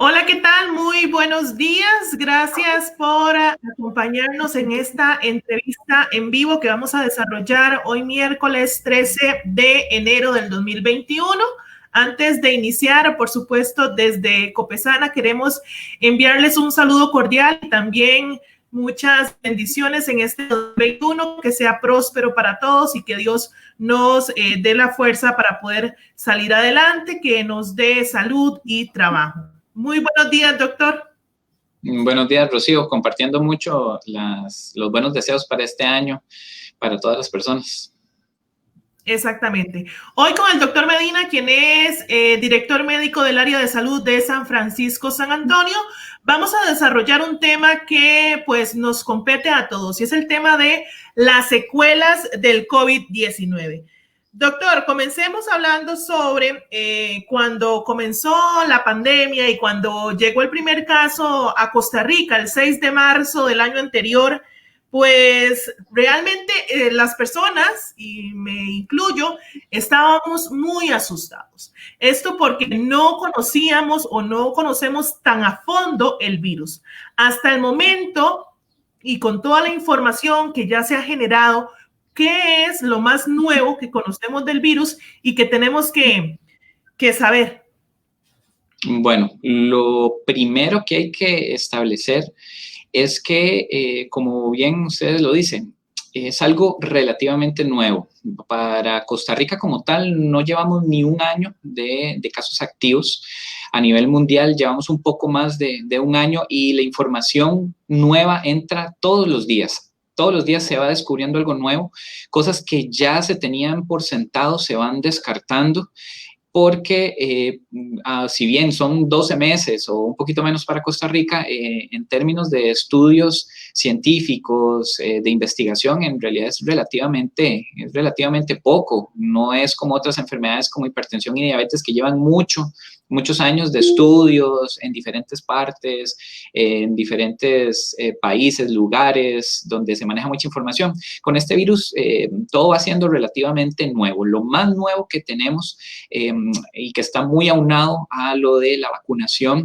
Hola, ¿qué tal? Muy buenos días. Gracias por acompañarnos en esta entrevista en vivo que vamos a desarrollar hoy miércoles 13 de enero del 2021. Antes de iniciar, por supuesto, desde Copesana queremos enviarles un saludo cordial y también muchas bendiciones en este 2021, que sea próspero para todos y que Dios nos dé la fuerza para poder salir adelante, que nos dé salud y trabajo. Muy buenos días, doctor. Buenos días, Rocío, compartiendo mucho los buenos deseos para este año, para todas las personas. Exactamente. Hoy con el doctor Medina, quien es director médico del área de salud de San Francisco, San Antonio, vamos a desarrollar un tema que pues nos compete a todos y es el tema de las secuelas del COVID-19. Doctor, comencemos hablando sobre cuando comenzó la pandemia y cuando llegó el primer caso a Costa Rica el 6 de marzo del año anterior. Pues realmente las personas, y me incluyo, estábamos muy asustados. Esto porque no conocíamos o no conocemos tan a fondo el virus. Hasta el momento, y con toda la información que ya se ha generado, ¿qué es lo más nuevo que conocemos del virus y que tenemos que saber? Bueno, lo primero que hay que establecer es que, como bien ustedes lo dicen, es algo relativamente nuevo. Para Costa Rica como tal, no llevamos ni un año de casos activos. A nivel mundial llevamos un poco más de un año y la información nueva entra todos los días. Todos los días se va descubriendo algo nuevo, cosas que ya se tenían por sentado se van descartando porque si bien son 12 meses o un poquito menos para Costa Rica, en términos de estudios científicos, de investigación, en realidad es relativamente poco. No es como otras enfermedades como hipertensión y diabetes que llevan muchos años de estudios en diferentes partes, en diferentes países, lugares donde se maneja mucha información. Con este virus todo va siendo relativamente nuevo. Lo más nuevo que tenemos y que está muy aunado a lo de la vacunación,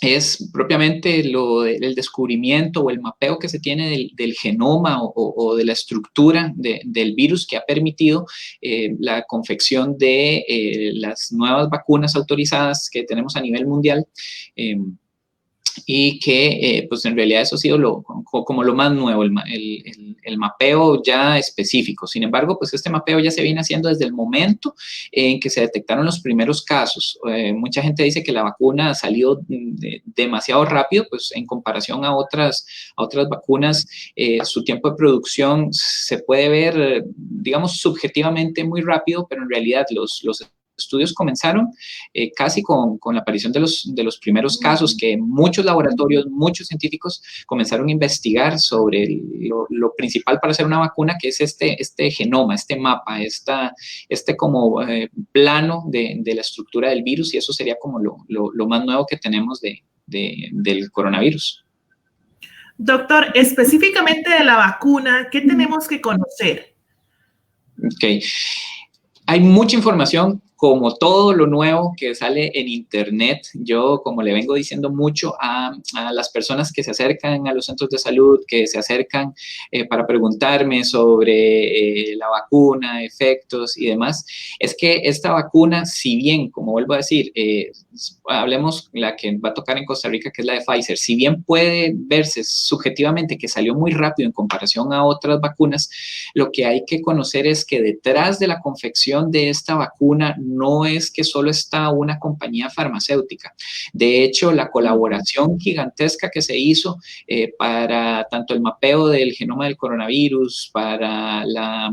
es propiamente el descubrimiento o el mapeo que se tiene del genoma o de la estructura del virus que ha permitido la confección de las nuevas vacunas autorizadas que tenemos a nivel mundial. Y que pues en realidad eso ha sido como lo más nuevo, el mapeo ya específico. Sin embargo, pues este mapeo ya se viene haciendo desde el momento en que se detectaron los primeros casos. Mucha gente dice que la vacuna salió demasiado rápido, pues en comparación a otras vacunas, su tiempo de producción se puede ver, digamos, subjetivamente muy rápido, pero en realidad los estudios comenzaron casi con la aparición de los primeros casos, que muchos laboratorios, muchos científicos comenzaron a investigar sobre lo principal para hacer una vacuna, que es este genoma, este mapa, este como plano de la estructura del virus, y eso sería como lo más nuevo que tenemos del coronavirus. Doctor, específicamente de la vacuna, ¿qué tenemos que conocer? Ok. Hay mucha información, como todo lo nuevo que sale en internet. Yo, como le vengo diciendo mucho a las personas que se acercan a los centros de salud, que se acercan para preguntarme sobre la vacuna, efectos y demás, es que esta vacuna, si bien, como vuelvo a decir, hablemos la que va a tocar en Costa Rica, que es la de Pfizer, si bien puede verse subjetivamente que salió muy rápido en comparación a otras vacunas, lo que hay que conocer es que detrás de la confección de esta vacuna no es que solo está una compañía farmacéutica. De hecho, la colaboración gigantesca que se hizo para tanto el mapeo del genoma del coronavirus, para la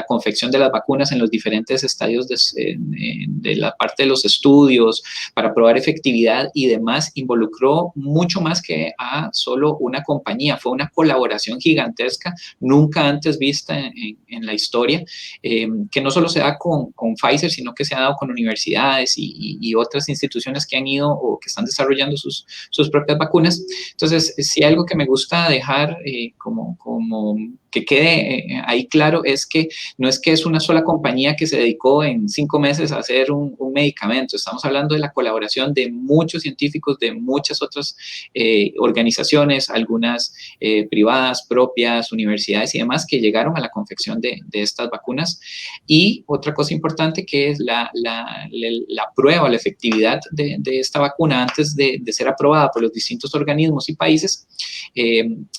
confección de las vacunas en los diferentes estadios de la parte de los estudios, para probar efectividad y demás, involucró mucho más que a solo una compañía. Fue una colaboración gigantesca, nunca antes vista en la historia, que no solo se da con Pfizer, sino que se ha dado con universidades y otras instituciones que han ido o que están desarrollando sus propias vacunas. Entonces, sí, algo que me gusta dejar como que quede ahí claro es que no es que es una sola compañía que se dedicó en 5 meses a hacer un medicamento. Estamos hablando de la colaboración de muchos científicos, de muchas otras organizaciones, algunas privadas, propias, universidades y demás, que llegaron a la confección de estas vacunas. Y otra cosa importante que es la prueba, la efectividad de esta vacuna antes de ser aprobada por los distintos organismos y países,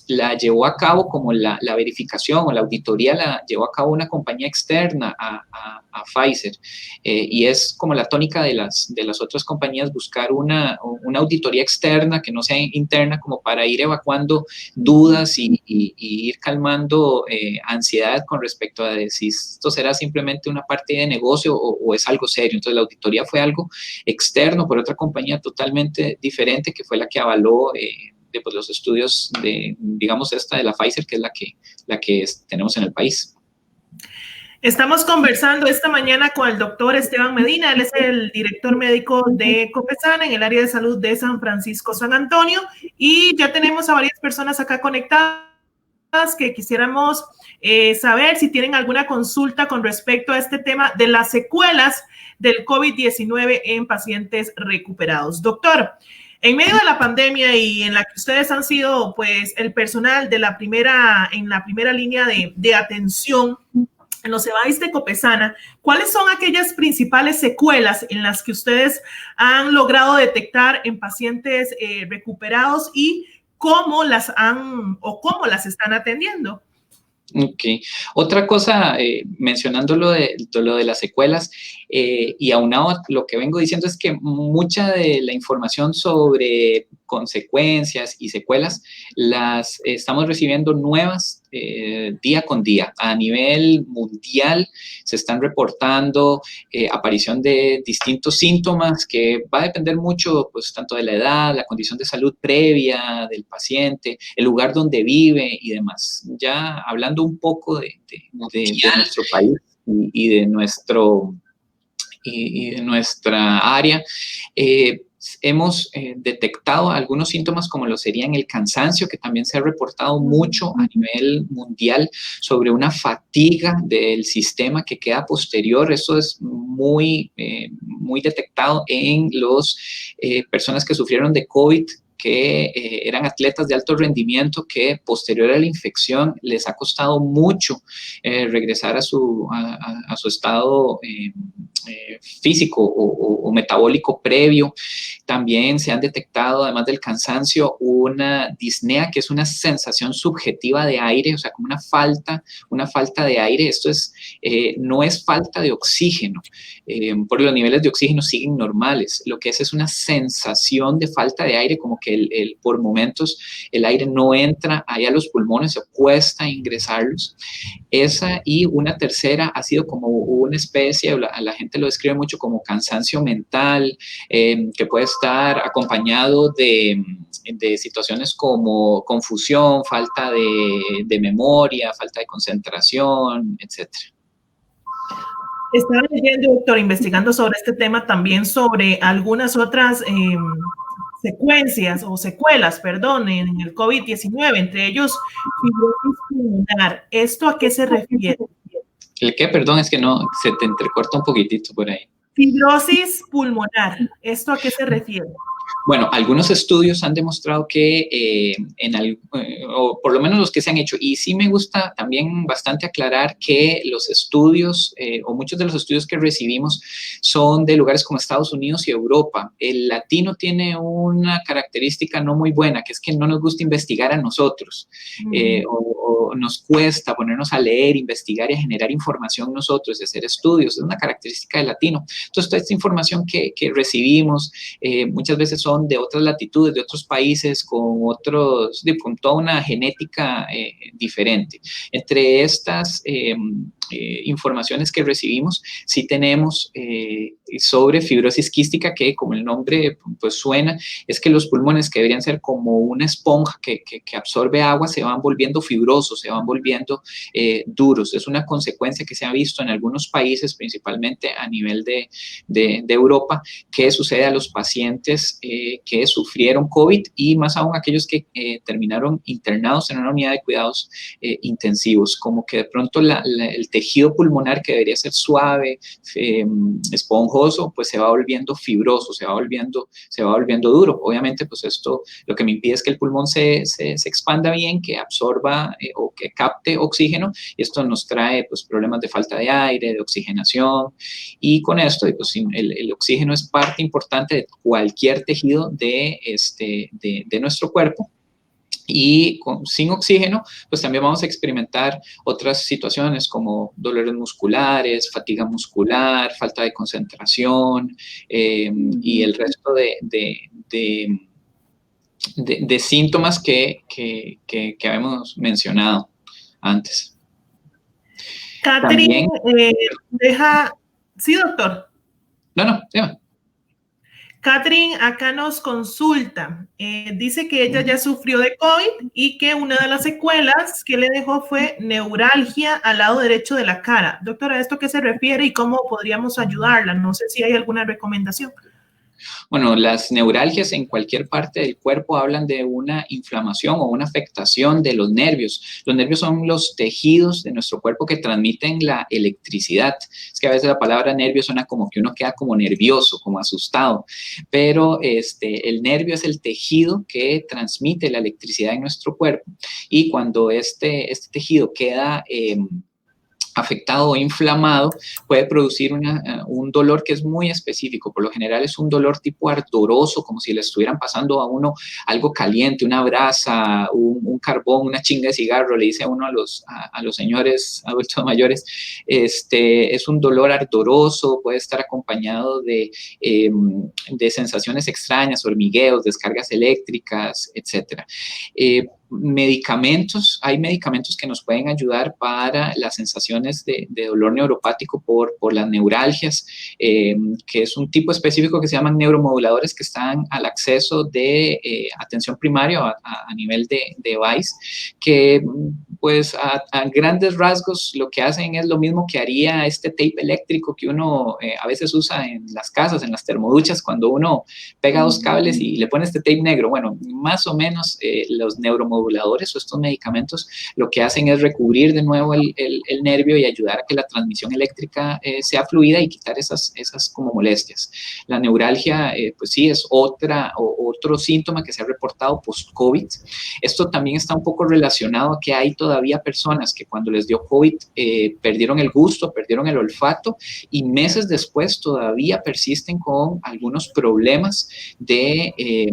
la llevó a cabo como la verificación o la auditoría la llevó a cabo una compañía externa a Pfizer, y es como la tónica de las otras compañías buscar una auditoría externa que no sea interna, como para ir evacuando dudas y ir calmando ansiedad con respecto a si esto será simplemente una parte de negocio o es algo serio. Entonces la auditoría fue algo externo por otra compañía totalmente diferente, que fue la que avaló pues, los estudios digamos, esta de la Pfizer, que es la que tenemos en el país. Estamos conversando esta mañana con el doctor Esteban Medina. Él es el director médico de Copesana en el área de salud de San Francisco, San Antonio, y ya tenemos a varias personas acá conectadas que quisiéramos saber si tienen alguna consulta con respecto a este tema de las secuelas del COVID-19 en pacientes recuperados. Doctor, en medio de la pandemia y en la que ustedes han sido pues el personal de en la primera línea de atención en los EVAIS de Copesana, ¿cuáles son aquellas principales secuelas en las que ustedes han logrado detectar en pacientes recuperados y cómo las están atendiendo? Ok. Otra cosa, mencionando lo de las secuelas, y aunado a lo que vengo diciendo, es que mucha de la información sobre consecuencias y secuelas las estamos recibiendo nuevas día con día. A nivel mundial se están reportando aparición de distintos síntomas que va a depender mucho, pues, tanto de la edad, la condición de salud previa del paciente, el lugar donde vive y demás. Ya hablando un poco de nuestro país y de nuestra área, hemos detectado algunos síntomas como lo serían el cansancio, que también se ha reportado mucho a nivel mundial sobre una fatiga del sistema que queda posterior. Eso es muy detectado en las personas que sufrieron de COVID, que eran atletas de alto rendimiento, que posterior a la infección les ha costado mucho regresar a su estado físico o metabólico previo. También se han detectado, además del cansancio, una disnea, que es una sensación subjetiva de aire, o sea, como una falta de aire. Esto no es falta de oxígeno, porque los niveles de oxígeno siguen normales. Lo que es una sensación de falta de aire, como que por momentos el aire no entra ahí a los pulmones, se cuesta ingresarlos. Esa, y una tercera ha sido como una especie, a la gente lo describe mucho como cansancio mental, que puede estar acompañado de situaciones como confusión, falta de memoria, falta de concentración, etc. Estaba leyendo, doctor, investigando sobre este tema, también sobre algunas otras secuelas, en el COVID-19, entre ellos fibrosis pulmonar. ¿Esto a qué se refiere? ¿El qué? Perdón, es que no, se te entrecorta un poquitito por ahí. Fibrosis pulmonar, ¿esto a qué se refiere? Bueno, algunos estudios han demostrado que, o por lo menos los que se han hecho, y sí me gusta también bastante aclarar que los estudios, o muchos de los estudios que recibimos, son de lugares como Estados Unidos y Europa. El latino tiene una característica no muy buena, que es que no nos gusta investigar a nosotros, o nos cuesta ponernos a leer, investigar y a generar información nosotros, de hacer estudios. Es una característica del latino. Entonces, toda esta información que recibimos muchas veces son de otras latitudes, de otros países, con toda una genética diferente. Entre estas informaciones que recibimos, sí tenemos sobre fibrosis quística, que como el nombre pues suena, es que los pulmones, que deberían ser como una esponja que absorbe agua, se van volviendo fibrosos, se van volviendo duros. Es una consecuencia que se ha visto en algunos países, principalmente a nivel de Europa, que sucede a los pacientes que sufrieron COVID y más aún aquellos que terminaron internados en una unidad de cuidados intensivos, como que de pronto el tejido pulmonar, que debería ser suave, esponjoso, pues se va volviendo fibroso, se va volviendo duro. Obviamente, pues esto lo que me impide es que el pulmón se expanda bien, que absorba o que capte oxígeno, y esto nos trae pues problemas de falta de aire, de oxigenación, y con esto pues, el oxígeno es parte importante de cualquier tejido de nuestro cuerpo. Y sin oxígeno, pues también vamos a experimentar otras situaciones como dolores musculares, fatiga muscular, falta de concentración y el resto de síntomas que habíamos mencionado antes. Catherine Sí, doctor. No, dime. Catherine acá nos consulta, dice que ella ya sufrió de COVID y que una de las secuelas que le dejó fue neuralgia al lado derecho de la cara. Doctora, ¿a esto qué se refiere y cómo podríamos ayudarla? No sé si hay alguna recomendación. Bueno, las neuralgias en cualquier parte del cuerpo hablan de una inflamación o una afectación de los nervios. Los nervios son los tejidos de nuestro cuerpo que transmiten la electricidad. Es que a veces la palabra nervio suena como que uno queda como nervioso, como asustado, pero el nervio es el tejido que transmite la electricidad en nuestro cuerpo, y cuando este tejido queda afectado o inflamado, puede producir un dolor que es muy específico. Por lo general es un dolor tipo ardoroso, como si le estuvieran pasando a uno algo caliente, una brasa, un carbón, una chinga de cigarro, le dice a uno a los señores adultos mayores. Es un dolor ardoroso, puede estar acompañado de sensaciones extrañas, hormigueos, descargas eléctricas, etc. Hay medicamentos que nos pueden ayudar para las sensaciones de dolor neuropático por las neuralgias, que es un tipo específico que se llaman neuromoduladores, que están al acceso de atención primaria a nivel de device, que pues a grandes rasgos lo que hacen es lo mismo que haría este tape eléctrico que uno a veces usa en las casas, en las termoduchas, cuando uno pega dos cables y le pone este tape negro. Bueno, más o menos los neuromoduladores o estos medicamentos lo que hacen es recubrir de nuevo el nervio y ayudar a que la transmisión eléctrica sea fluida y quitar esas como molestias. La neuralgia, pues sí, es otro síntoma que se ha reportado post-COVID. Esto también está un poco relacionado a que hay todavía personas que cuando les dio COVID perdieron el gusto, perdieron el olfato, y meses después todavía persisten con algunos problemas de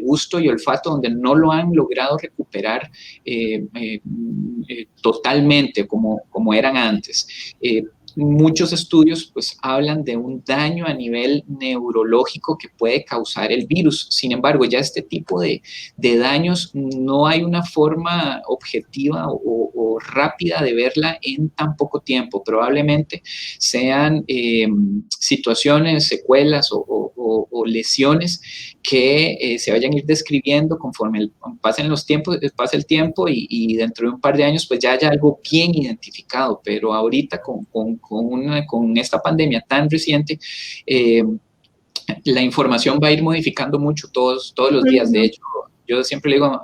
gusto y olfato, donde no lo han logrado recuperar totalmente como eran antes. Muchos estudios pues hablan de un daño a nivel neurológico que puede causar el virus. Sin embargo, ya este tipo de daños no hay una forma objetiva o rápida de verla en tan poco tiempo. Probablemente sean situaciones, secuelas o lesiones que se vayan a ir describiendo conforme pase el tiempo y dentro de un par de años pues ya haya algo bien identificado. Pero ahorita con esta pandemia tan reciente, la información va a ir modificando mucho todos los días. De hecho, yo siempre le digo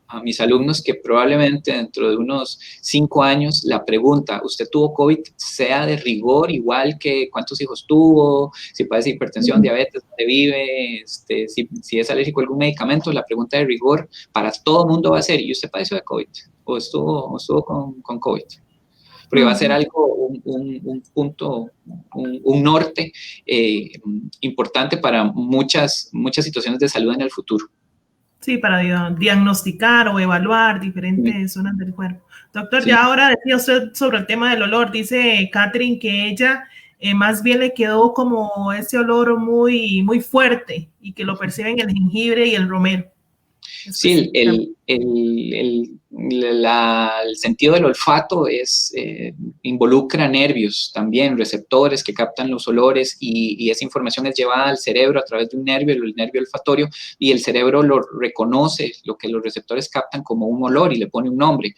a mis alumnos que probablemente dentro de unos 5 años la pregunta, ¿usted tuvo COVID?, sea de rigor igual que cuántos hijos tuvo, si padece hipertensión, diabetes, dónde vive, si es alérgico a algún medicamento. La pregunta de rigor para todo el mundo va a ser, ¿y usted padeció de COVID? ¿O estuvo con COVID? Porque va a ser algo, un punto, un norte importante para muchas situaciones de salud en el futuro. Sí, para diagnosticar o evaluar diferentes zonas del cuerpo. Doctor, ya ahora decía usted sobre el tema del olor. Dice Catherine que ella más bien le quedó como ese olor muy, muy fuerte y que lo perciben el jengibre y el romero. Sí, el sentido del olfato involucra nervios también, receptores que captan los olores y esa información es llevada al cerebro a través de un nervio, el nervio olfatorio, y el cerebro lo reconoce, lo que los receptores captan como un olor y le pone un nombre,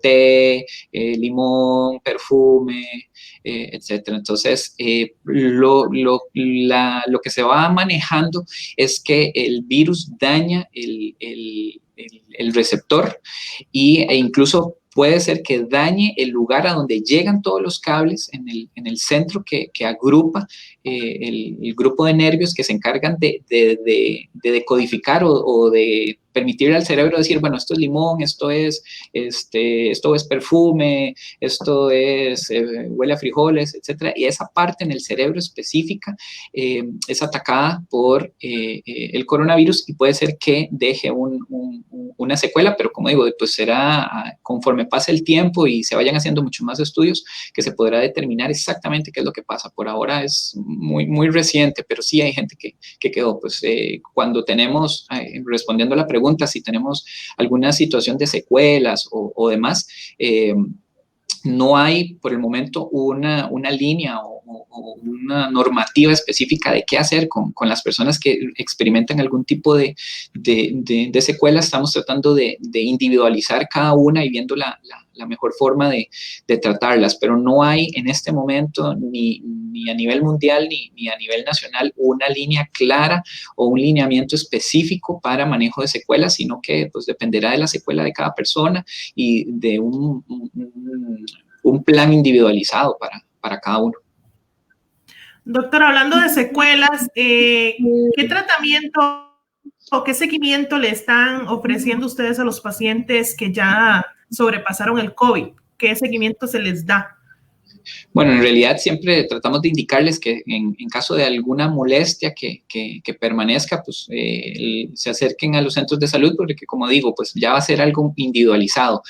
té, limón, perfume, etcétera. Entonces, lo que se va manejando es que el virus daña el receptor e incluso puede ser que dañe el lugar a donde llegan todos los cables en el centro que agrupa el grupo de nervios que se encargan de decodificar o de permitirle al cerebro decir, bueno, esto es limón, esto es perfume, esto huele a frijoles, etcétera. Y esa parte en el cerebro específica es atacada por el coronavirus y puede ser que deje una secuela, pero como digo, pues será conforme pase el tiempo y se vayan haciendo muchos más estudios que se podrá determinar exactamente qué es lo que pasa. Por ahora es muy, muy reciente, pero sí hay gente que quedó. Pues cuando tenemos, respondiendo a la pregunta, si tenemos alguna situación de secuelas o demás, no hay por el momento una línea o una normativa específica de qué hacer con las personas que experimentan algún tipo de secuelas. Estamos tratando de individualizar cada una y viendo la mejor forma de tratarlas, pero no hay en este momento ni a nivel mundial ni a nivel nacional una línea clara o un lineamiento específico para manejo de secuelas, sino que pues dependerá de la secuela de cada persona y de un plan individualizado para cada uno. Doctor, hablando de secuelas, ¿qué tratamiento o qué seguimiento le están ofreciendo ustedes a los pacientes que ya sobrepasaron el COVID? ¿Qué seguimiento se les da? Bueno, en realidad siempre tratamos de indicarles que en caso de alguna molestia que permanezca, pues se acerquen a los centros de salud, porque como digo, pues ya va a ser algo individualizado.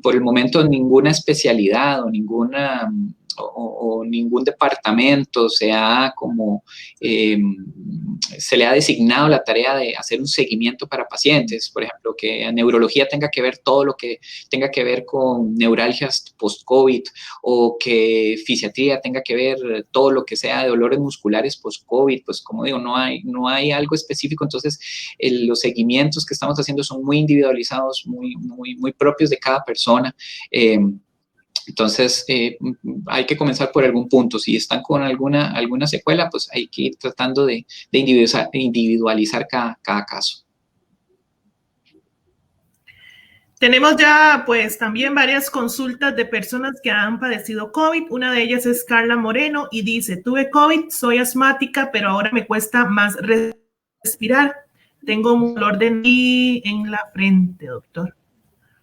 Por el momento ninguna especialidad o ningún departamento se le ha designado la tarea de hacer un seguimiento para pacientes, por ejemplo, que neurología tenga que ver todo lo que tenga que ver con neuralgias post-COVID o que fisiatría tenga que ver todo lo que sea de dolores musculares post-COVID. Pues como digo, no hay algo específico, entonces los seguimientos que estamos haciendo son muy individualizados, muy, muy, muy propios de cada persona. Entonces, hay que comenzar por algún punto. Si están con alguna secuela, pues hay que ir tratando de individualizar cada caso. Tenemos ya, pues, también varias consultas de personas que han padecido COVID. Una de ellas es Carla Moreno y dice, tuve COVID, soy asmática, pero ahora me cuesta más respirar. Tengo un dolor de nariz en la frente, doctor.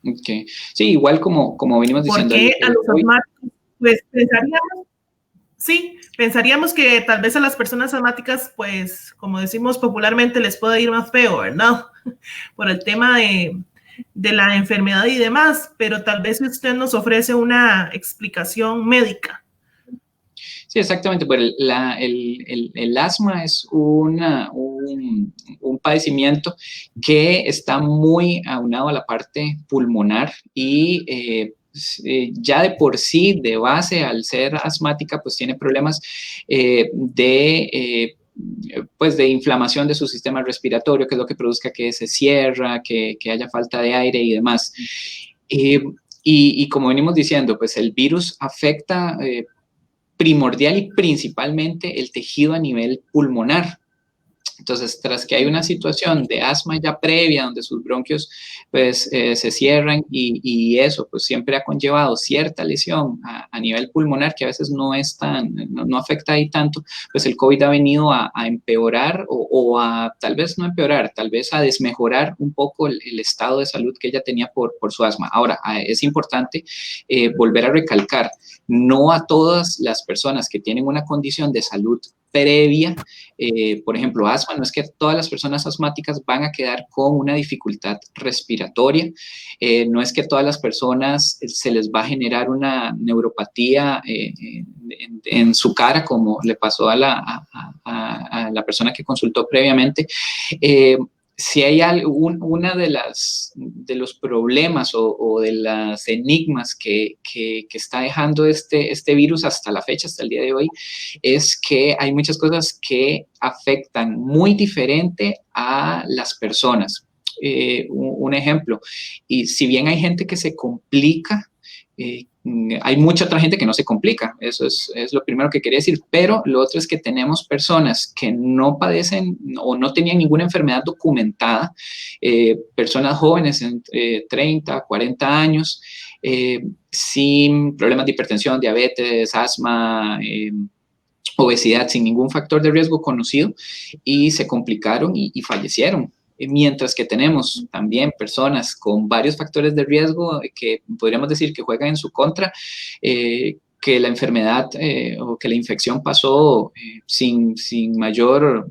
Okay. Sí, igual como venimos diciendo. Porque a los asmáticos, pues pensaríamos que tal vez a las personas asmáticas, pues, como decimos popularmente, les puede ir más feo, ¿verdad? Por el tema de la enfermedad y demás, pero tal vez usted nos ofrece una explicación médica. Sí, exactamente. Pues el asma es un padecimiento que está muy aunado a la parte pulmonar y ya de por sí, de base, al ser asmática, pues tiene problemas de inflamación de su sistema respiratorio, que es lo que produzca que se cierra, que haya falta de aire y demás. Y como venimos diciendo, pues el virus afecta primordial y principalmente el tejido a nivel pulmonar. Entonces, tras que hay una situación de asma ya previa, donde sus bronquios pues, se cierran y eso pues siempre ha conllevado cierta lesión a nivel pulmonar que a veces no afecta ahí tanto, pues el COVID ha venido a empeorar o a tal vez no empeorar, tal vez a desmejorar un poco el estado de salud que ella tenía por su asma. Ahora, es importante volver a recalcar, no a todas las personas que tienen una condición de salud previa, por ejemplo, asma, no es que todas las personas asmáticas van a quedar con una dificultad respiratoria, no es que todas las personas se les va a generar una neuropatía en su cara, como le pasó a la persona que consultó previamente. si hay una de los problemas o de las enigmas que está dejando este virus hasta la fecha, hasta el día de hoy, es que hay muchas cosas que afectan muy diferente a las personas. Un ejemplo, y si bien hay gente que se complica, hay mucha otra gente que no se complica, eso es lo primero que quería decir, pero lo otro es que tenemos personas que no padecen o no tenían ninguna enfermedad documentada, personas jóvenes entre 30, 40 años, sin problemas de hipertensión, diabetes, asma, obesidad, sin ningún factor de riesgo conocido, y se complicaron y fallecieron. Mientras que tenemos también personas con varios factores de riesgo que podríamos decir que juegan en su contra, que la enfermedad o que la infección pasó sin mayores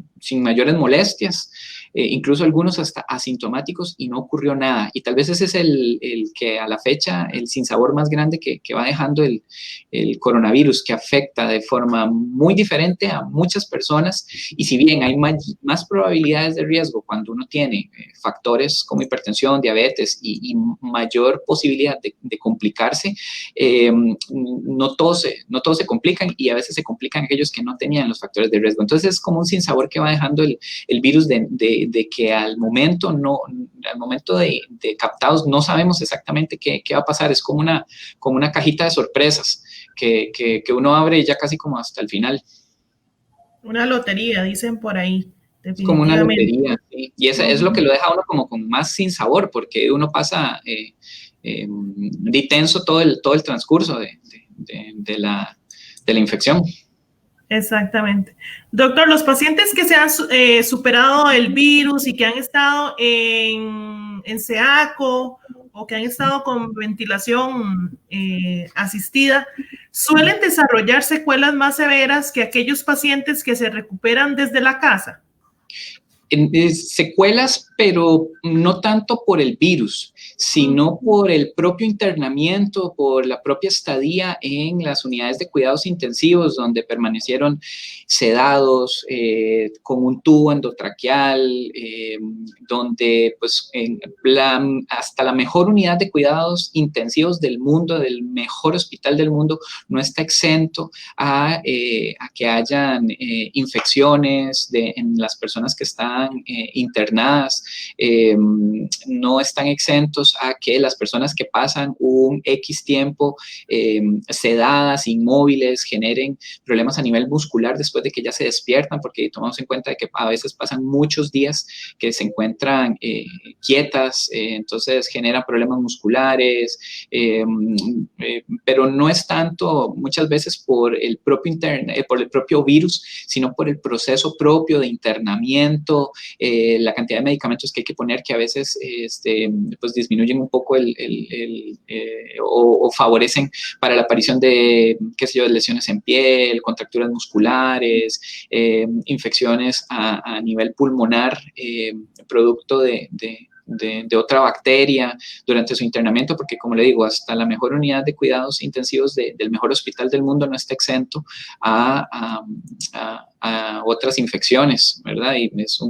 molestias, incluso algunos hasta asintomáticos, y no ocurrió nada. Y tal vez ese es el que a la fecha, el sinsabor más grande que va dejando el coronavirus, que afecta de forma muy diferente a muchas personas. Y si bien hay más probabilidades de riesgo cuando uno tiene factores como hipertensión, diabetes y mayor posibilidad de complicarse, no todos se complican, y a veces se complican aquellos que no tenían los factores de riesgo. Entonces es como un sinsabor que va dejando el virus de que al momento de captados no sabemos exactamente qué va a pasar. Es como una cajita de sorpresas que uno abre ya casi como hasta el final. Una lotería, dicen por ahí. Es como una lotería, ¿sí? Y eso es lo que lo deja a uno como con más sinsabor, porque uno pasa de tenso todo el transcurso de la infección. Exactamente. Doctor, los pacientes que se han superado el virus y que han estado en SEACO o que han estado con ventilación asistida, suelen desarrollar secuelas más severas que aquellos pacientes que se recuperan desde la casa. Secuelas, pero no tanto por el virus, sino por el propio internamiento, por la propia estadía en las unidades de cuidados intensivos, donde permanecieron sedados, con un tubo endotraqueal, donde pues hasta la mejor unidad de cuidados intensivos del mundo, del mejor hospital del mundo, no está exento a que hayan infecciones en las personas que están internadas, no están exentos a que las personas que pasan un X tiempo sedadas, inmóviles, generen problemas a nivel muscular después de que ya se despiertan, porque tomamos en cuenta que a veces pasan muchos días que se encuentran quietas, entonces generan problemas musculares, pero no es tanto muchas veces por el propio virus, sino por el proceso propio de internamiento, la cantidad de medicamentos que hay que poner, que a veces pues disminuyen un poco o favorecen para la aparición de, qué sé yo, lesiones en piel, contracturas musculares, infecciones a nivel pulmonar, producto de otra bacteria durante su internamiento, porque como le digo, hasta la mejor unidad de cuidados intensivos del mejor hospital del mundo no está exento a otras infecciones, ¿verdad? Y es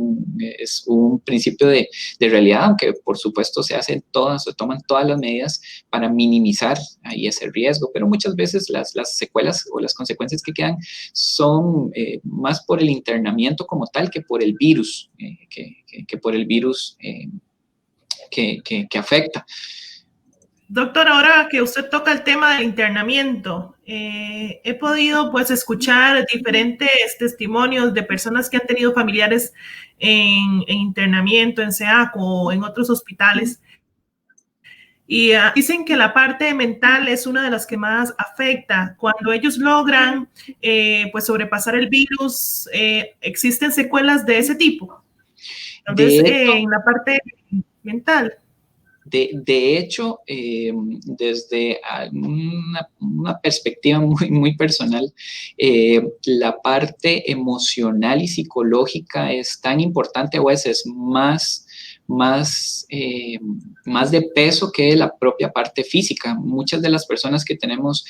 un principio de realidad, aunque por supuesto se toman todas las medidas para minimizar ahí ese riesgo, pero muchas veces las secuelas o las consecuencias que quedan son más por el internamiento como tal que por el virus, que por el virus que afecta. Doctor, ahora que usted toca el tema del internamiento, he podido pues escuchar diferentes testimonios de personas que han tenido familiares en internamiento, en SEACO o en otros hospitales, y dicen que la parte mental es una de las que más afecta. Cuando ellos logran pues sobrepasar el virus, ¿existen secuelas de ese tipo? Tal vez en la parte mental. De hecho, desde una perspectiva muy, muy personal, la parte emocional y psicológica es tan importante, o es más de peso que la propia parte física. Muchas de las personas que tenemos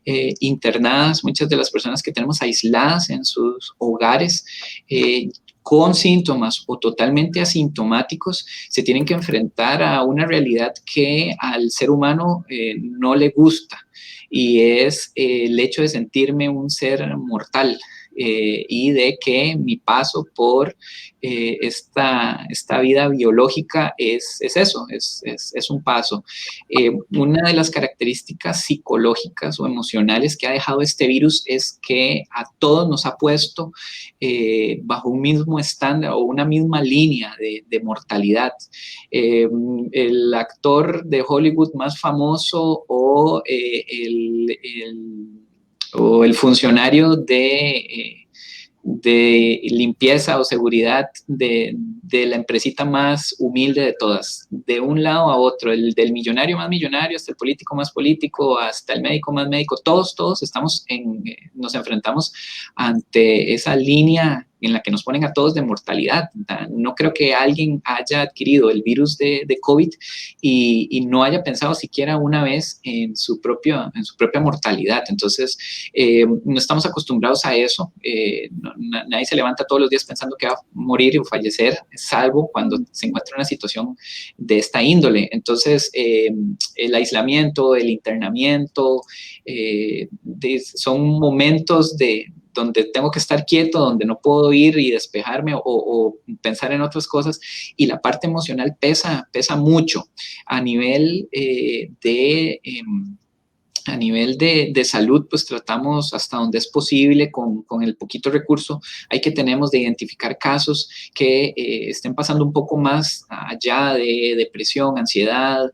internadas, muchas de las personas que tenemos aisladas en sus hogares, con síntomas o totalmente asintomáticos, se tienen que enfrentar a una realidad que al ser humano no le gusta, y es el hecho de sentirme un ser mortal. Y de que mi paso por esta vida biológica es eso, es un paso. Una de las características psicológicas o emocionales que ha dejado este virus es que a todos nos ha puesto bajo un mismo estándar o una misma línea de mortalidad. El actor de Hollywood más famoso o el funcionario de limpieza o seguridad de la empresita más humilde de todas, de un lado a otro, el del millonario más millonario hasta el político más político, hasta el médico más médico, todos nos enfrentamos ante esa línea en la que nos ponen a todos de mortalidad. No creo que alguien haya adquirido el virus de COVID y no haya pensado siquiera una vez en su propia mortalidad. Entonces, no estamos acostumbrados a eso. Nadie se levanta todos los días pensando que va a morir o fallecer, salvo cuando se encuentra en una situación de esta índole. Entonces, el aislamiento, el internamiento, son momentos donde tengo que estar quieto, donde no puedo ir y despejarme o pensar en otras cosas, y la parte emocional pesa mucho a nivel de salud. Pues tratamos hasta donde es posible con el poquito recurso que tenemos de identificar casos que estén pasando un poco más allá de depresión, ansiedad,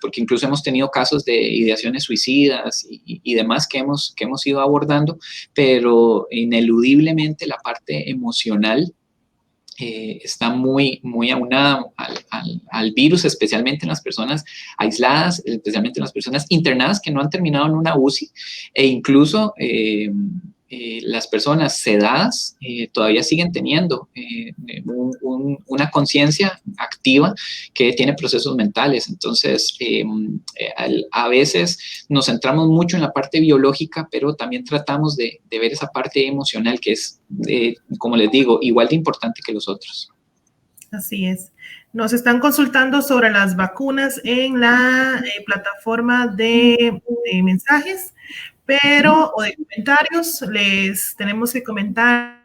porque incluso hemos tenido casos de ideaciones suicidas y demás que hemos ido abordando, pero ineludiblemente la parte emocional está muy aunada al virus, especialmente en las personas aisladas, especialmente en las personas internadas que no han terminado en una UCI, e incluso las personas sedadas todavía siguen teniendo una conciencia activa que tiene procesos mentales. Entonces, a veces nos centramos mucho en la parte biológica, pero también tratamos de ver esa parte emocional que es, como les digo, igual de importante que los otros. Así es. Nos están consultando sobre las vacunas en la plataforma de mensajes, o de comentarios. Les tenemos que comentar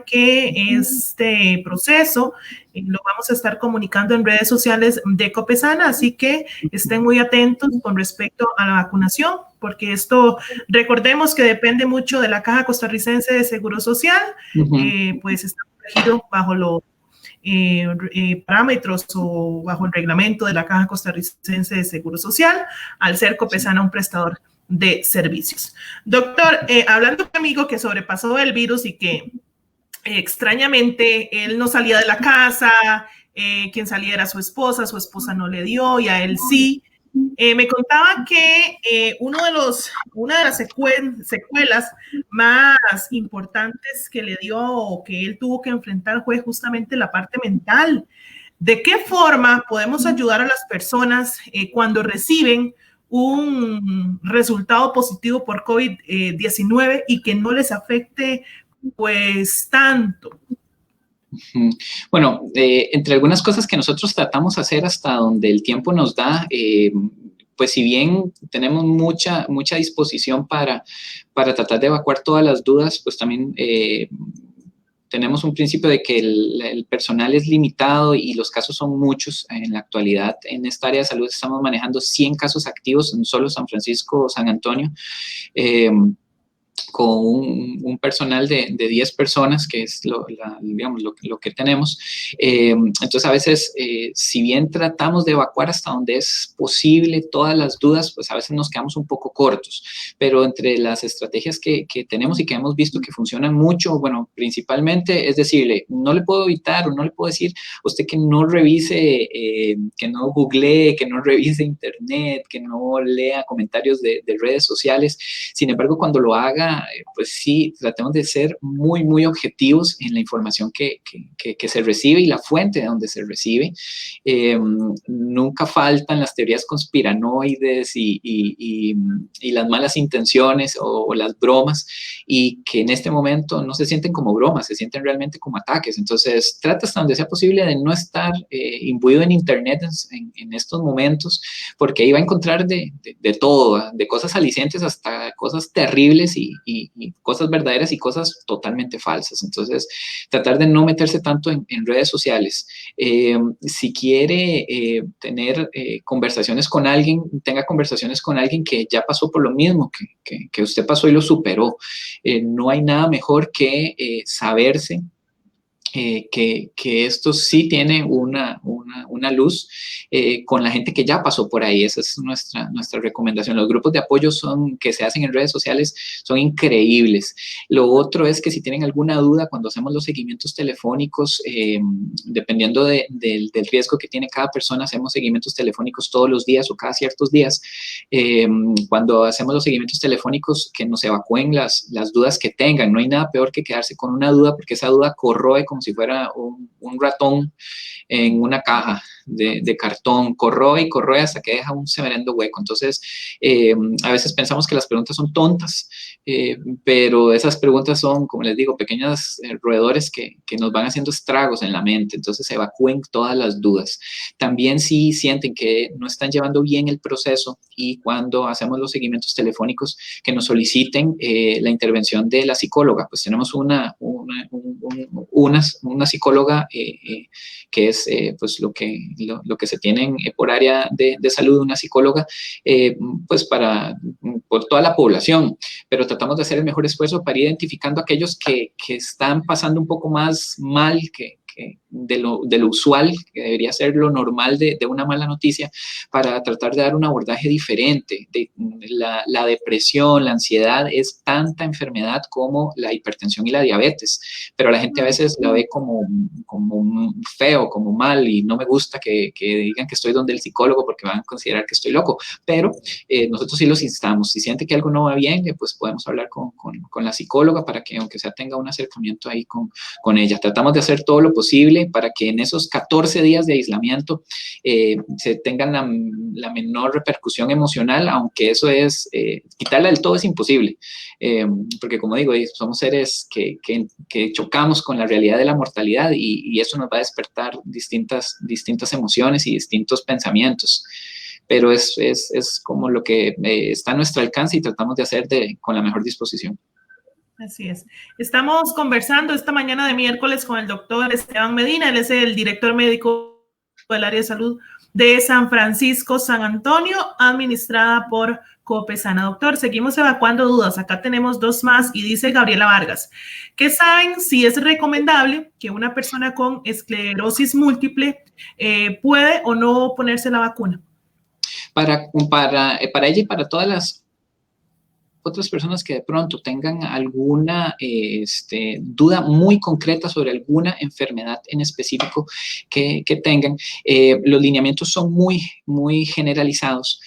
que este proceso lo vamos a estar comunicando en redes sociales de Copesana, así que estén muy atentos con respecto a la vacunación, porque esto, recordemos que depende mucho de la Caja Costarricense de Seguro Social. Pues está protegido bajo los parámetros o bajo el reglamento de la Caja Costarricense de Seguro Social, al ser Copesana un prestador de servicios. Doctor, hablando con un amigo que sobrepasó el virus y que extrañamente él no salía de la casa, quien salía era su esposa no le dio y a él sí. Me contaba que una de las secuelas más importantes que le dio o que él tuvo que enfrentar fue justamente la parte mental. ¿De qué forma podemos ayudar a las personas cuando reciben un resultado positivo por COVID-19 y que no les afecte pues tanto? Bueno, entre algunas cosas que nosotros tratamos de hacer hasta donde el tiempo nos da, pues si bien tenemos mucha disposición para tratar de evacuar todas las dudas, pues también tenemos un principio de que el personal es limitado y los casos son muchos. En la actualidad, en esta área de salud estamos manejando 100 casos activos en solo San Francisco, San Antonio, con un personal de 10 personas, que es lo que tenemos. Entonces, a veces, si bien tratamos de evacuar hasta donde es posible todas las dudas, pues a veces nos quedamos un poco cortos. Pero entre las estrategias que tenemos y que hemos visto que funcionan mucho, bueno, principalmente es decirle, no le puedo evitar o no le puedo decir a usted que no revise, que no googlee, que no revise internet, que no lea comentarios de redes sociales. Sin embargo, cuando lo haga, pues sí, tratemos de ser muy, muy objetivos en la información que se recibe y la fuente de donde se recibe. Nunca faltan las teorías conspiranoides y las malas intenciones o las bromas, y que en este momento no se sienten como bromas, se sienten realmente como ataques. Entonces, trata hasta donde sea posible de no estar imbuido en Internet en estos momentos, porque ahí va a encontrar de todo, de cosas alicientes hasta cosas terribles y cosas verdaderas y cosas totalmente falsas. Entonces, tratar de no meterse tanto en redes sociales. Si quiere tener conversaciones con alguien, tenga conversaciones con alguien que ya pasó por lo mismo, que usted pasó y lo superó. No hay nada mejor que saberse que esto sí tiene una luz con la gente que ya pasó por ahí. Esa es nuestra recomendación. Los grupos de apoyo que se hacen en redes sociales son increíbles. Lo otro es que si tienen alguna duda cuando hacemos los seguimientos telefónicos, dependiendo del riesgo que tiene cada persona, hacemos seguimientos telefónicos todos los días o cada ciertos días. Cuando hacemos los seguimientos telefónicos, que nos evacúen las dudas que tengan. No hay nada peor que quedarse con una duda, porque esa duda corroe como si fuera un ratón en una caja de cartón, corroe y corroe hasta que deja un severendo hueco. Entonces, a veces pensamos que las preguntas son tontas, pero esas preguntas son, como les digo, pequeños roedores que nos van haciendo estragos en la mente. Entonces, evacúen todas las dudas. También si sienten que no están llevando bien el proceso, y cuando hacemos los seguimientos telefónicos, que nos soliciten la intervención de la psicóloga. Pues tenemos una psicóloga que es pues lo que se tiene por área de salud, una psicóloga pues por toda la población, pero tratamos de hacer el mejor esfuerzo para ir identificando a aquellos que están pasando un poco más mal de lo usual, que debería ser lo normal de una mala noticia, para tratar de dar un abordaje diferente. La depresión, la ansiedad es tanta enfermedad como la hipertensión y la diabetes, pero la gente a veces la ve como feo, como mal, y no me gusta que digan que estoy donde el psicólogo porque van a considerar que estoy loco, pero nosotros sí los instamos. Si siente que algo no va bien, pues podemos hablar con la psicóloga para que, aunque sea, tenga un acercamiento ahí con ella. Tratamos de hacer todo lo posible para que en esos 14 días de aislamiento se tengan la menor repercusión emocional, aunque eso es, quitarla del todo es imposible, porque como digo, somos seres que chocamos con la realidad de la mortalidad, y eso nos va a despertar distintas emociones y distintos pensamientos. Pero es como lo que está a nuestro alcance y tratamos de hacer con la mejor disposición. Así es. Estamos conversando esta mañana de miércoles con el doctor Esteban Medina. Él es el director médico del área de salud de San Francisco, San Antonio, administrada por Copesana. Doctor, seguimos evacuando dudas. Acá tenemos dos más y dice Gabriela Vargas. ¿Qué saben si es recomendable que una persona con esclerosis múltiple puede o no ponerse la vacuna? Para ella y para todas las otras personas que de pronto tengan alguna duda muy concreta sobre alguna enfermedad en específico que tengan, los lineamientos son muy, muy generalizados.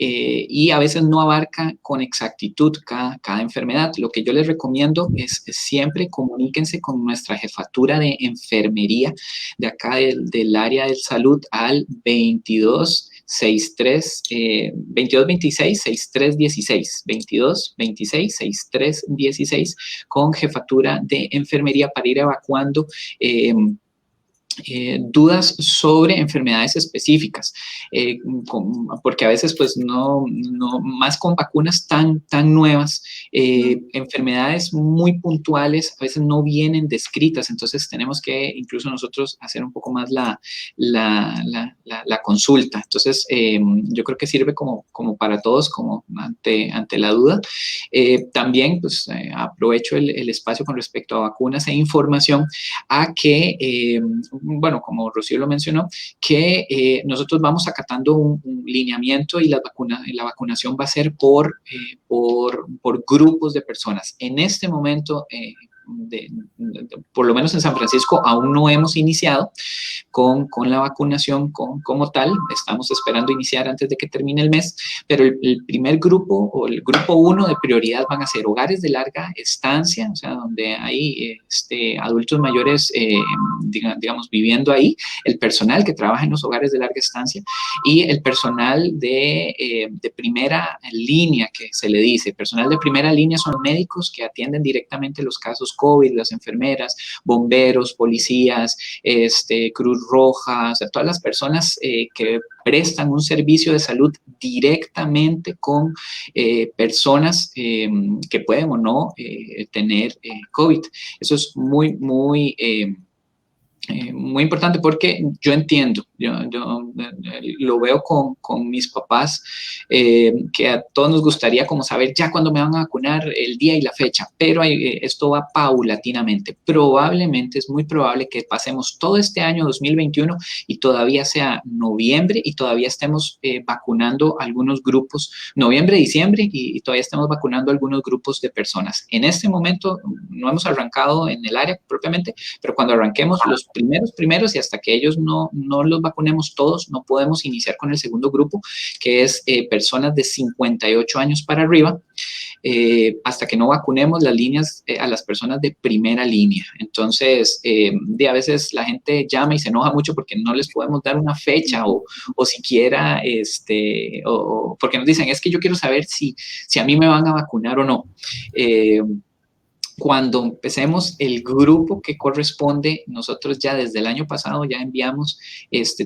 Y a veces no abarca con exactitud cada enfermedad. Lo que yo les recomiendo es siempre comuníquense con nuestra jefatura de enfermería de acá del área de salud al 2226-6316, con jefatura de enfermería, para ir evacuando dudas sobre enfermedades específicas, porque a veces pues no más con vacunas tan nuevas, enfermedades muy puntuales a veces no vienen descritas. Entonces tenemos que incluso nosotros hacer un poco más la consulta. Entonces yo creo que sirve como para todos, como ante la duda. También pues aprovecho el espacio con respecto a vacunas e información a que bueno, como Rocío lo mencionó, que nosotros vamos acatando un lineamiento, y la vacunación va a ser por grupos de personas. En este momento, por lo menos en San Francisco, aún no hemos iniciado con la vacunación como tal. Estamos esperando iniciar antes de que termine el mes, pero el primer grupo o el grupo 1 de prioridad van a ser hogares de larga estancia, o sea, donde hay adultos mayores, digamos, viviendo ahí, el personal que trabaja en los hogares de larga estancia y el personal de primera línea, que se le dice. Personal de primera línea son médicos que atienden directamente los casos COVID, las enfermeras, bomberos, policías, Cruz Roja, o sea, todas las personas que prestan un servicio de salud directamente con personas que pueden o no tener COVID. Eso es muy, muy muy importante porque yo entiendo, yo lo veo con mis papás, que a todos nos gustaría como saber ya cuándo me van a vacunar, el día y la fecha, pero esto va paulatinamente. Probablemente, es muy probable que pasemos todo este año 2021 y todavía sea noviembre y todavía estemos vacunando algunos grupos, noviembre, diciembre, y todavía estemos vacunando algunos grupos de personas. En este momento no hemos arrancado en el área propiamente, pero cuando arranquemos los primeros y hasta que ellos no los vacunemos todos, no podemos iniciar con el segundo grupo, que es personas de 58 años para arriba, hasta que no vacunemos las líneas a las personas de primera línea. Entonces, a veces la gente llama y se enoja mucho porque no les podemos dar una fecha o siquiera, o porque nos dicen, es que yo quiero saber si a mí me van a vacunar o no. Cuando empecemos el grupo que corresponde, nosotros ya desde el año pasado ya enviamos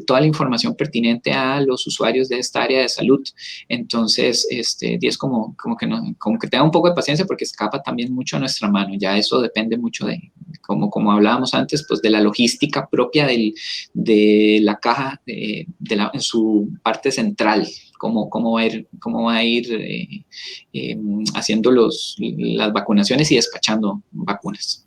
toda la información pertinente a los usuarios de esta área de salud. Entonces, es como que tenga un poco de paciencia porque escapa también mucho a nuestra mano. Ya eso depende mucho de, como hablábamos antes, pues de la logística propia de la caja en su parte central. Cómo va a ir haciendo las vacunaciones y despachando vacunas.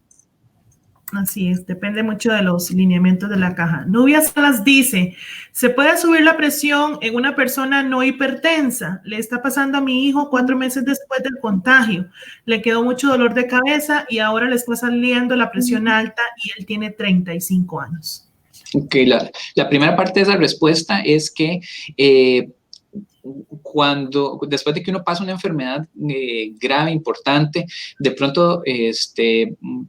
Así es, depende mucho de los lineamientos de la caja. Nubia Salas dice, ¿se puede subir la presión en una persona no hipertensa? Le está pasando a mi hijo 4 meses después del contagio. Le quedó mucho dolor de cabeza y ahora le está saliendo la presión alta y él tiene 35 años. Ok, la primera parte de esa respuesta es que después de que uno pasa una enfermedad grave, importante, de pronto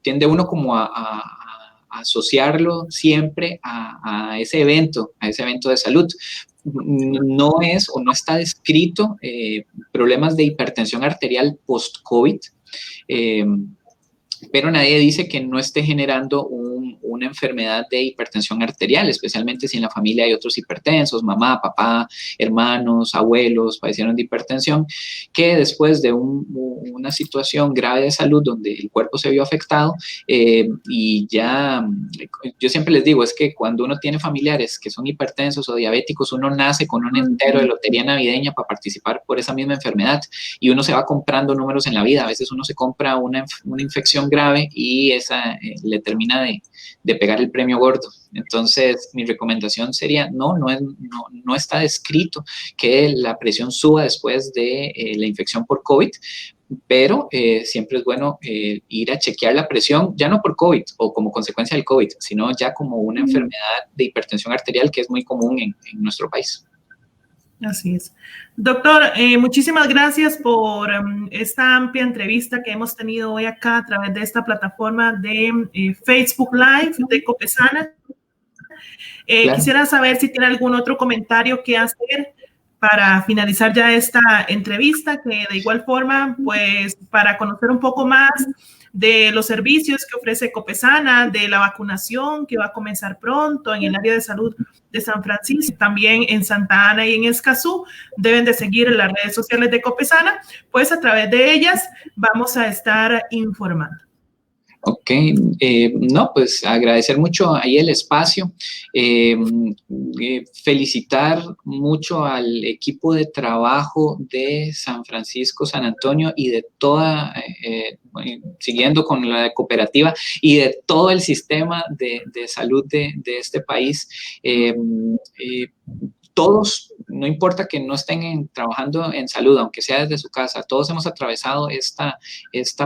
tiende uno como a asociarlo siempre a ese evento de salud. No es o no está descrito problemas de hipertensión arterial post-COVID, pero nadie dice que no esté generando una enfermedad de hipertensión arterial, especialmente si en la familia hay otros hipertensos, mamá, papá, hermanos, abuelos padecieron de hipertensión, que después de una situación grave de salud donde el cuerpo se vio afectado, y ya, yo siempre les digo, es que cuando uno tiene familiares que son hipertensos o diabéticos, uno nace con un entero de lotería navideña para participar por esa misma enfermedad y uno se va comprando números en la vida. A veces uno se compra una infección grave y esa le termina de pegar el premio gordo. Entonces, mi recomendación sería, no está descrito que la presión suba después de la infección por COVID, pero siempre es bueno ir a chequear la presión, ya no por COVID o como consecuencia del COVID, sino ya como una enfermedad de hipertensión arterial que es muy común en nuestro país. Así es. Doctor, muchísimas gracias por esta amplia entrevista que hemos tenido hoy acá a través de esta plataforma de Facebook Live de Copesana. Claro. Quisiera saber si tiene algún otro comentario que hacer para finalizar ya esta entrevista, que de igual forma, pues, para conocer un poco más de los servicios que ofrece Copesana, de la vacunación que va a comenzar pronto en el área de salud de San Francisco, también en Santa Ana y en Escazú. Deben de seguir en las redes sociales de Copesana, pues a través de ellas vamos a estar informando. Ok, pues agradecer mucho ahí el espacio, felicitar mucho al equipo de trabajo de San Francisco, San Antonio y de toda, siguiendo con la cooperativa y de todo el sistema de salud de este país. Todos no importa que no estén trabajando en salud, aunque sea desde su casa, todos hemos atravesado esta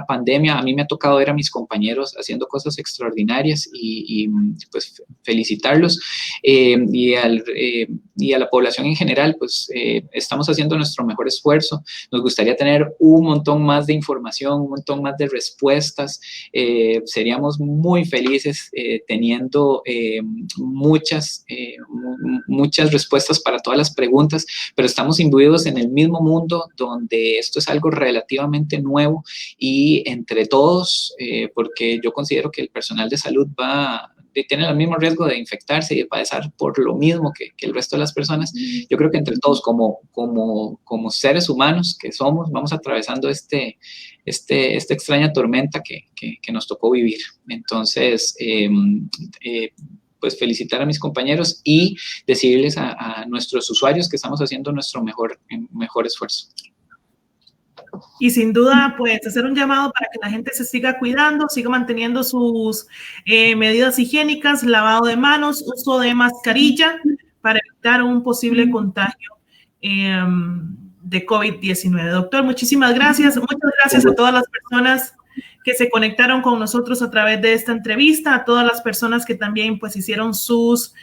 pandemia. A mí me ha tocado ver a mis compañeros haciendo cosas extraordinarias y pues felicitarlos, y a la población en general, pues estamos haciendo nuestro mejor esfuerzo. Nos gustaría tener un montón más de información, un montón más de respuestas. Seríamos muy felices teniendo muchas respuestas para todas las preguntas, pero estamos imbuidos en el mismo mundo donde esto es algo relativamente nuevo, y entre todos, porque yo considero que el personal de salud tiene el mismo riesgo de infectarse y de padecer por lo mismo que el resto de las personas. Yo creo que entre todos, como seres humanos que somos, vamos atravesando esta extraña tormenta que nos tocó vivir. Entonces, pues felicitar a mis compañeros y decirles a nuestros usuarios que estamos haciendo nuestro mejor esfuerzo. Y sin duda, pues, hacer un llamado para que la gente se siga cuidando, siga manteniendo sus medidas higiénicas, lavado de manos, uso de mascarilla para evitar un posible contagio de COVID-19. Doctor, muchísimas gracias. Muchas gracias a todas las personas que se conectaron con nosotros a través de esta entrevista, a todas las personas que también pues hicieron sus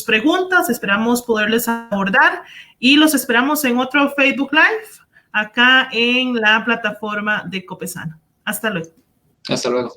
preguntas. Esperamos poderles abordar y los esperamos en otro Facebook Live acá en la plataforma de Copesana. Hasta luego. Hasta luego.